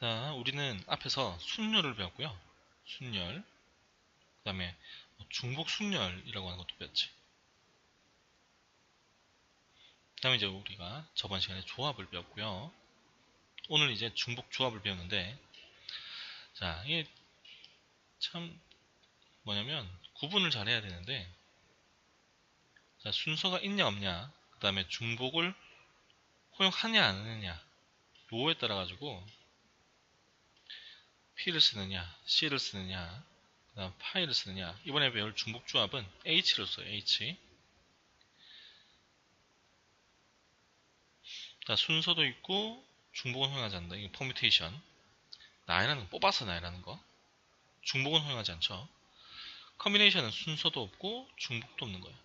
자, 우리는 앞에서 순열을 배웠고요. 순열. 그 다음에 중복 순열이라고 하는 것도 배웠지. 그 다음에 이제 우리가 저번 시간에 조합을 배웠고요. 오늘 이제 중복 조합을 배웠는데, 자, 이게 참 뭐냐면 구분을 잘 해야 되는데, 자, 순서가 있냐 없냐, 그 다음에 중복을 허용하냐 안 하느냐, 요거에 따라 가지고 P를 쓰느냐, C를 쓰느냐, 그 다음 파이를 쓰느냐. 이번에 배울 중복 조합은 H를 써요. H. 자, 순서도 있고 중복은 허용하지 않는다. 이게 퍼뮤테이션. 나열하는 거, 뽑아서 나열하는 거. 중복은 허용하지 않죠. 커뮤니케이션은 순서도 없고 중복도 없는 거예요.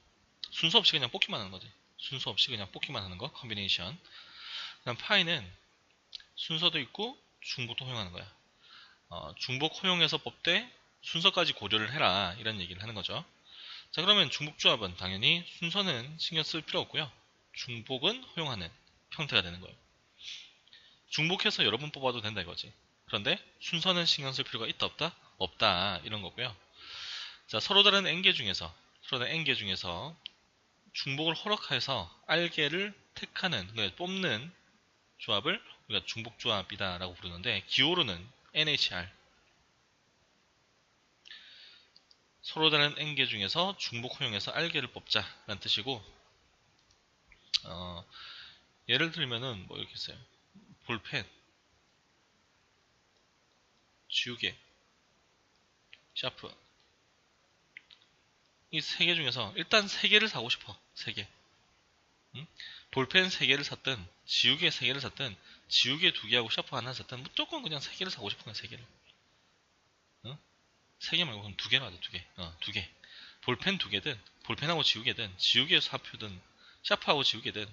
순서 없이 그냥 뽑기만 하는 거지. 순서 없이 그냥 뽑기만 하는 거. 커뮤니케이션. 그다음 파이는 순서도 있고 중복도 허용하는 거야. 중복 허용해서 뽑되 순서까지 고려를 해라, 이런 얘기를 하는 거죠. 자, 그러면 중복 조합은 당연히 순서는 신경 쓸 필요 없고요. 중복은 허용하는 형태가 되는 거예요. 중복해서 여러 번 뽑아도 된다 이거지. 그런데 순서는 신경 쓸 필요가 있다 없다? 없다, 이런 거고요. 자, 서로 다른 n개 중에서 중복을 허락해서 R개를 택하는, 그러니까 뽑는 조합을 우리가 중복 조합이다 라고 부르는데, 기호로는 NHR. 서로 다른 n개 중에서 중복 허용해서 R개를 뽑자 라는 뜻이고, 예를 들면은 뭐 이렇게 써요. 볼펜, 지우개, 샤프. 이 세 개 중에서 일단 세 개를 사고 싶어. 세 개. 응? 볼펜 세 개를 샀든, 지우개 세 개를 샀든, 지우개 두 개하고 샤프 하나 샀든, 무조건 그냥 세 개를 사고 싶은 거야, 세 개를. 어? 세 개 말고 그럼 두 개로 하자, 두 개. 두 개. 볼펜 두 개든, 볼펜하고 지우개든, 지우개 샤프든, 샤프하고 지우개든,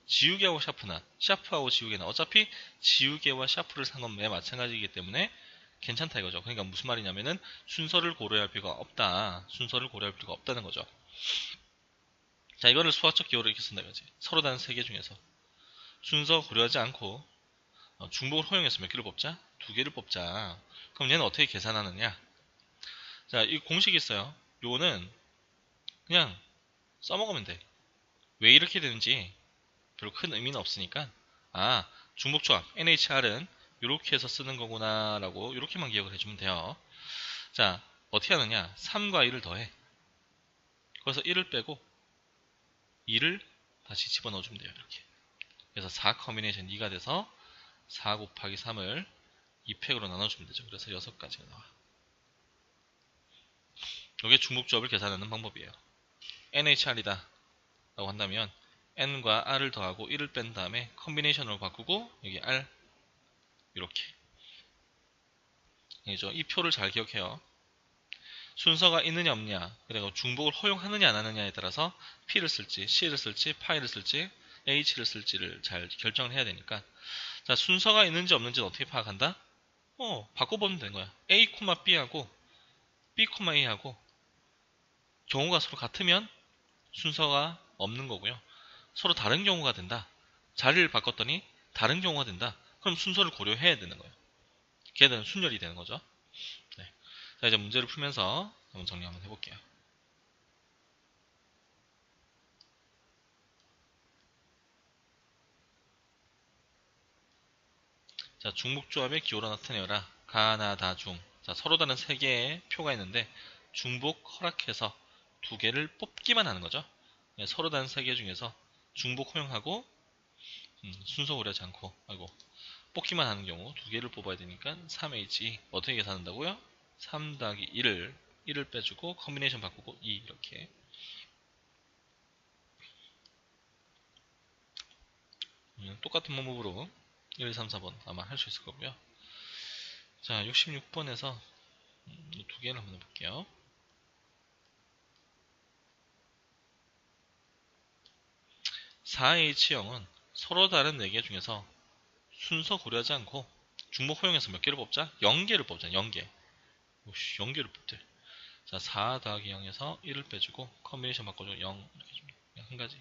지우개하고 샤프나, 샤프하고 지우개나, 어차피 지우개와 샤프를 산 건 매 마찬가지이기 때문에 괜찮다 이거죠. 그러니까 무슨 말이냐면은 순서를 고려할 필요가 없다. 순서를 고려할 필요가 없다는 거죠. 자, 이거를 수학적 기호로 이렇게 쓴다 이거지. 서로 다른 세 개 중에서 순서 고려하지 않고 중복을 허용해서 몇 개를 뽑자? 두 개를 뽑자. 그럼 얘는 어떻게 계산하느냐? 자, 이 공식이 있어요. 요거는 그냥 써먹으면 돼. 왜 이렇게 되는지 별로 큰 의미는 없으니까, 중복조합 NHR은 이렇게 해서 쓰는 거구나 라고 이렇게만 기억을 해주면 돼요. 자, 어떻게 하느냐? 3과 1을 더해. 거기서 1을 빼고 2를 다시 집어넣어주면 돼요. 이렇게. 그래서 4 커뮤니케이션 2가 돼서 4 곱하기 3을 2팩으로 나눠주면 되죠. 그래서 6가지가 나와. 이게 중복조합을 계산하는 방법이에요. NHR이다 라고 한다면 N과 R을 더하고 1을 뺀 다음에 컨비네이션으로 바꾸고 여기 R 이렇게. 이 표를 잘 기억해요. 순서가 있느냐 없느냐, 그리고 중복을 허용하느냐 안 하느냐에 따라서 P를 쓸지 C를 쓸지 파이를 쓸지 H를 쓸지를 잘 결정을 해야 되니까, 자, 순서가 있는지 없는지는 어떻게 파악한다? 바꿔보면 되는 거야. A, B하고 B, A하고 경우가 서로 같으면 순서가 없는 거고요. 서로 다른 경우가 된다. 자리를 바꿨더니 다른 경우가 된다. 그럼 순서를 고려해야 되는 거예요. 걔는 순열이 되는 거죠. 네. 자, 이제 문제를 풀면서 한번 정리 한번 해볼게요. 자, 중복조합의 기호로 나타내어라. 가나 다중. 자, 서로 다른 세 개의 표가 있는데 중복 허락해서 두 개를 뽑기만 하는 거죠. 네, 서로 다른 세 개 중에서 중복 허용하고 순서 고려하지 않고 뽑기만 하는 경우 두 개를 뽑아야 되니까 3H 어떻게 계산한다고요? 3 더하기 1을 빼주고 컨비네이션 바꾸고 2 이렇게. 똑같은 방법으로 1, 2, 3, 4번 아마 할 수 있을 거고요. 자, 66번에서 두 개를 한번 해볼게요. 4H형은 서로 다른 4개 중에서 순서 고려하지 않고 중복 허용해서 몇 개를 뽑자? 0개를 뽑자. 0개. 오씨, 0개를 뽑대. 자, 4 더하기 0에서 1을 빼주고 컨비네이션 바꿔줘. 0 이렇게 줍니다. 한 가지.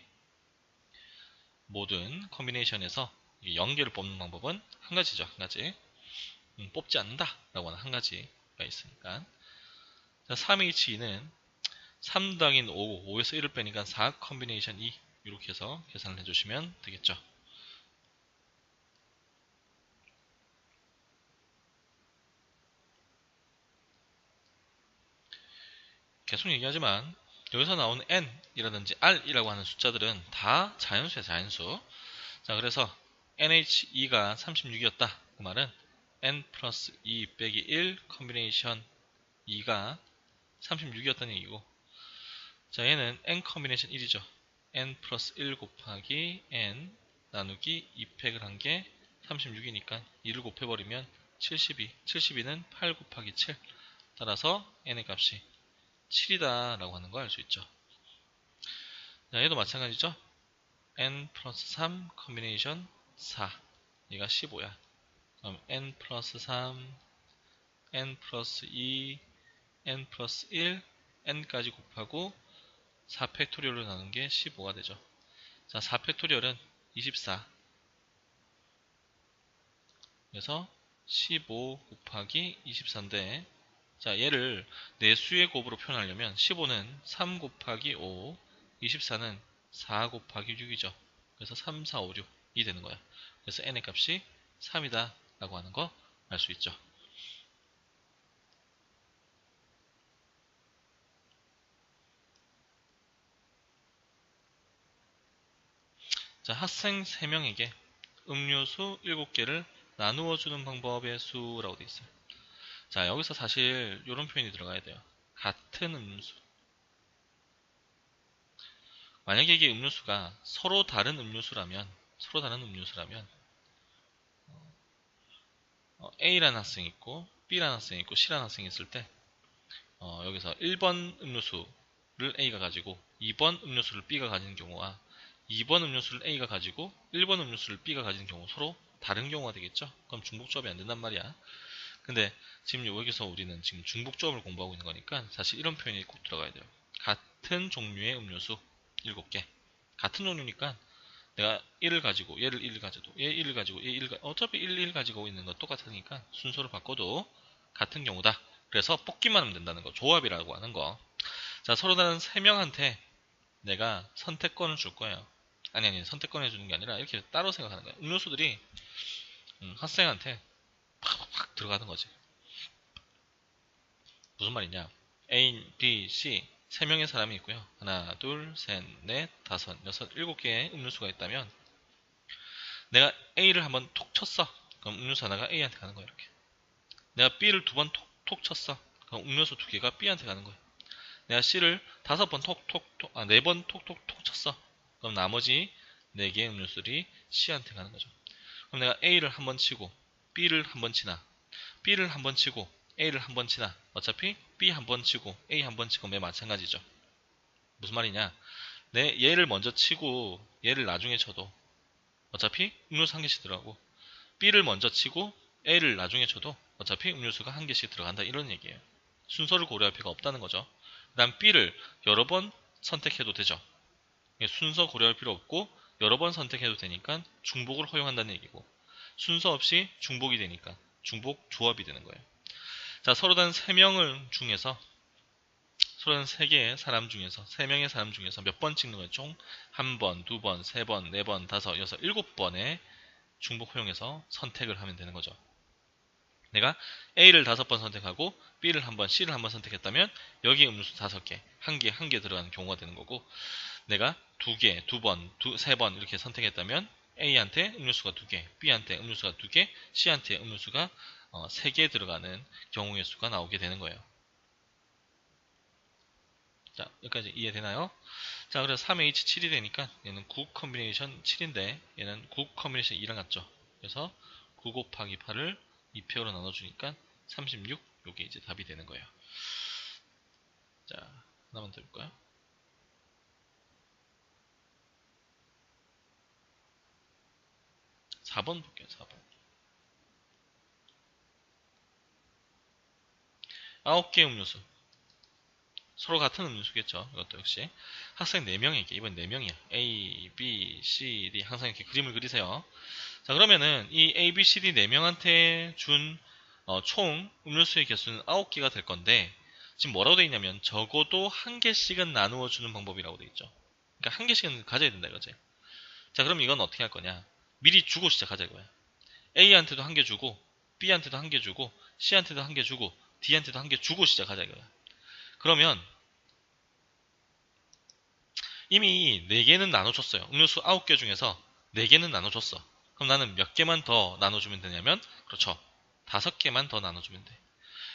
모든 컨비네이션에서 0개를 뽑는 방법은 한 가지죠. 한 가지. 뽑지 않는다 라고 하는 한 가지가 있으니까. 자, 3H2는 3 더하기 5, 5에서 1을 빼니까 4 컨비네이션 2 이렇게 해서 계산을 해주시면 되겠죠. 계속 얘기하지만 여기서 나오는 n이라든지 r이라고 하는 숫자들은 다 자연수야, 자연수. 자, 그래서 NH2가 36이었다. 그 말은 n 플러스 2 빼기 1 컨비네이션 2가 36이었다는 얘기고, 자, 얘는 n 컨비네이션 1이죠. n 플러스 1 곱하기 n 나누기 2팩을 한 게 36이니까 2를 곱해버리면 72. 72는 8 곱하기 7. 따라서 n의 값이 7이다 라고 하는 거 알 수 있죠. 자, 얘도 마찬가지죠. n 플러스 3 컨비네이션 4. 얘가 15야. 그럼 n 플러스 3, n 플러스 2, n 플러스 1, n까지 곱하고 4팩토리얼로 나눈 게 15가 되죠. 자, 4팩토리얼은 24. 그래서 15 곱하기 24인데, 자, 얘를 내수의 곱으로 표현하려면 15는 3 곱하기 5, 24는 4 곱하기 6이죠. 그래서 3, 4, 5, 6이 되는 거야. 그래서 n의 값이 3이다 라고 하는 거 알 수 있죠. 자, 학생 3명에게 음료수 7개를 나누어 주는 방법의 수라고 되어 있어요. 자, 여기서 사실 이런 표현이 들어가야 돼요. 같은 음료수. 만약에 이게 음료수가 서로 다른 음료수라면 A라는 학생이 있고 B라는 학생이 있고 C라는 학생이 있을 때, 여기서 1번 음료수를 A가 가지고 2번 음료수를 B가 가진 경우와 2번 음료수를 A가 가지고 1번 음료수를 B가 가진 경우 서로 다른 경우가 되겠죠. 그럼 중복조합이 안 된단 말이야. 근데 지금 여기서 우리는 지금 중복조합을 공부하고 있는 거니까 사실 이런 표현이 꼭 들어가야 돼요. 같은 종류의 음료수 7개. 같은 종류니까 내가 1을 가지고 얘를 1을 가져도 얘 1을 가지고 얘 1을 어차피 1 가지고 있는 건 똑같으니까 순서를 바꿔도 같은 경우다. 그래서 뽑기만 하면 된다는 거. 조합이라고 하는 거. 자, 서로 다른 3명한테 내가 선택권을 줄 거예요. 아니 선택권을 주는 게 아니라 이렇게 따로 생각하는 거예요. 음료수들이 학생한테 팍팍팍 들어가는 거지. 무슨 말이냐? A, B, C 3명의 사람이 있고요. 하나, 둘, 셋, 넷, 다섯, 여섯, 7개의 음료수가 있다면 내가 A를 한번 톡 쳤어. 그럼 음료수 하나가 A한테 가는 거야, 이렇게. 내가 B를 2번 톡 쳤어. 그럼 음료수 2개가 B한테 가는 거야. 내가 C를 5번 톡톡톡, 4번 톡톡톡 쳤어. 그럼 나머지 4개의 음료수들이 C한테 가는 거죠. 그럼 내가 A를 한번 치고 B를 한번 치나, B를 한번 치고 A를 한번 치나, 어차피 B 한번 치고 A 한번 치고 매 마찬가지죠. 무슨 말이냐? 얘를 먼저 치고 얘를 나중에 쳐도 어차피 음료수 한 개씩 들어가고, B를 먼저 치고 A를 나중에 쳐도 어차피 음료수가 한 개씩 들어간다, 이런 얘기예요. 순서를 고려할 필요가 없다는 거죠. 그 다음 B를 여러 번 선택해도 되죠. 순서 고려할 필요 없고 여러 번 선택해도 되니까 중복을 허용한다는 얘기고, 순서 없이 중복이 되니까 중복 조합이 되는 거예요. 자, 서로 다른 3명을 중에서, 서로 다른 3개의 사람 중에서, 3명의 사람 중에서 몇 번 찍는 거예요? 총 1번, 2번, 3번, 4번, 5, 6, 7번의 중복 허용해서 선택을 하면 되는 거죠. 내가 A를 5번 선택하고 B를 한번, C를 한번 선택했다면 여기 음료수 5개, 한 개 들어가는 경우가 되는 거고, 내가 2개, 2번, 3번 이렇게 선택했다면 A한테 음료수가 2개, B한테 음료수가 2개, C한테 음료수가 3개 들어가는 경우의 수가 나오게 되는 거예요. 자, 여기까지 이해되나요? 자, 그래서 3H7이 되니까 얘는 9 컨비네이션 7인데 얘는 9 컨비네이션 2랑 같죠. 그래서 9 곱하기 8을 2표로 나눠주니까 36, 요게 이제 답이 되는 거예요. 자, 하나만 더 해볼까요? 4번 볼게요. 4번. 9개 음료수. 서로 같은 음료수겠죠. 이것도 역시. 학생 4명에게, 이번 4명이야. A, B, C, D. 항상 이렇게 그림을 그리세요. 자, 그러면은 이 A, B, C, D 4명한테 준 총 음료수의 개수는 9개가 될 건데 지금 뭐라고 돼 있냐면 적어도 한 개씩은 나누어 주는 방법이라고 돼 있죠. 그러니까 한 개씩은 가져야 된다 이거지. 자, 그럼 이건 어떻게 할 거냐? 미리 주고 시작하자 이거야. A한테도 한 개 주고 B한테도 한 개 주고 C한테도 한 개 주고 D한테도 한 개 주고 시작하자 이거야. 그러면 이미 4개는 나눠줬어요. 음료수 9개 중에서 4개는 나눠줬어. 그럼 나는 몇 개만 더 나눠주면 되냐면 그렇죠. 5개만 더 나눠주면 돼.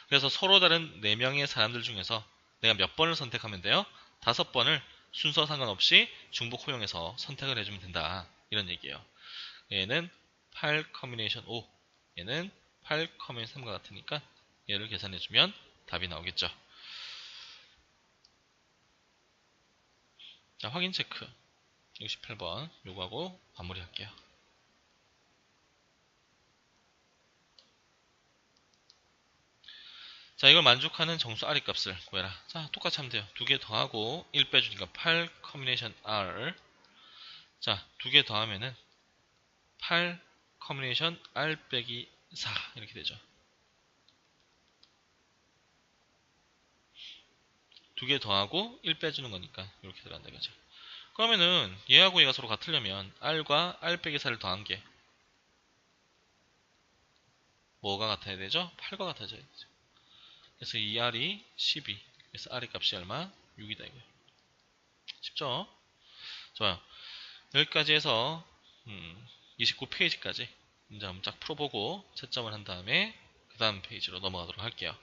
그래서 서로 다른 4명의 사람들 중에서 내가 몇 번을 선택하면 돼요? 5번을 순서 상관없이 중복 호용해서 선택을 해주면 된다. 이런 얘기예요. 얘는 8 커뮤니케이션 5, 얘는 8 커뮤니케이션 3과 같으니까 얘를 계산해주면 답이 나오겠죠. 자, 확인 체크 68번 요거하고 마무리할게요. 자, 이걸 만족하는 정수 R의 값을 구해라. 자, 똑같이 하면 돼요. 2개 더하고 1 빼주니까 8 커뮤니케이션 R. 자, 2개 더하면은 8 커뮤니케이션 R 빼기 4 이렇게 되죠. 2개 더하고 1 빼주는 거니까 이렇게 들어간다 이거죠. 그러면은 얘하고 얘가 서로 같으려면 R과 R 빼기 4를 더한 게 뭐가 같아야 되죠? 8과 같아져야 되죠. 그래서 이 R이 12. 그래서 R의 값이 얼마? 6이다 이거예요. 쉽죠? 좋아요. 여기까지 해서 29페이지까지 문제 한번 쫙 풀어보고 채점을 한 다음에 그 다음 페이지로 넘어가도록 할게요.